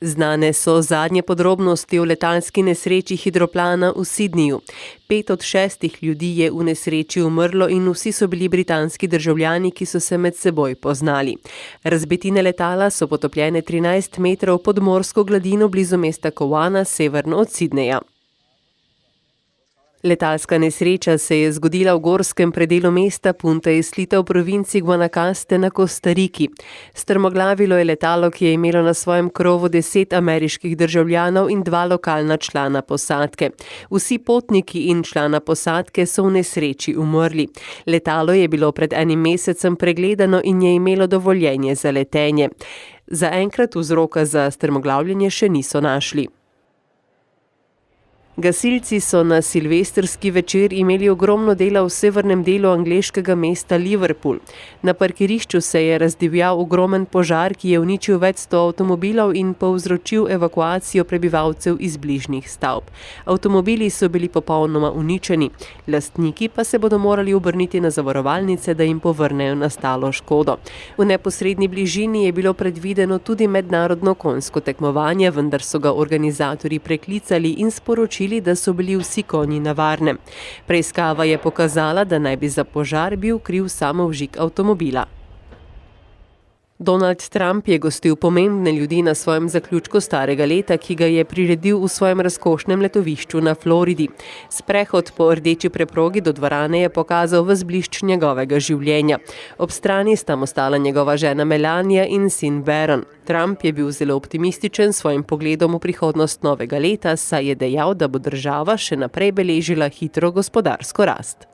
Znane so zadnje podrobnosti o letalski nesreči hidroplana v Sydneyju. 5 od 6 ljudi je v nesreči umrlo in vsi so bili britanski državljani, ki so se med seboj poznali. Razbitine letala so potopljene 13 metrov pod morsko gladino blizu mesta Kawana, severno od Sydneyja. Letalska nesreča se je zgodila v gorskem predelu mesta Punta Islita v provinci Guanacaste na Kostariki. Strmoglavilo je letalo, ki je imelo na svojem krovu 10 ameriških državljanov in 2 lokalna člana posadke. Vsi potniki in člana posadke so v nesreči umrli. Letalo je bilo pred enim mesecem pregledano in je imelo dovoljenje za letenje. Zaenkrat vzroka za strmoglavljenje še niso našli. Gasilci so na silvestrski večer imeli ogromno dela v severnem delu angleškega mesta Liverpool. Na parkirišču se je razdivjal ogromen požar, ki je uničil več 100 avtomobilov in povzročil evakuacijo prebivalcev iz bližnjih stavb. Avtomobili so bili popolnoma uničeni. Lastniki pa se bodo morali obrniti na zavarovalnice, da jim povrnejo nastalo škodo. V neposredni bližini je bilo predvideno tudi mednarodno konjsko tekmovanje, vendar so ga organizatorji preklicali in sporočili, da so bili vsi konji na varnem. Preiskava je pokazala, da naj bi za požar bil kriv samovžig avtomobila. Donald Trump je gostil pomembne ljudi na svojem zaključku starega leta, ki ga je priredil v svojem razkošnem letovišču na Floridi. Sprehod po rdeči preprogi do dvorane je pokazal ves blišč njegovega življenja. Ob strani sta mu stala njegova žena Melania in sin Barron. Trump je bil zelo optimističen s svojim pogledom v prihodnost novega leta, saj je dejal, da bo država še naprej beležila hitro gospodarsko rast.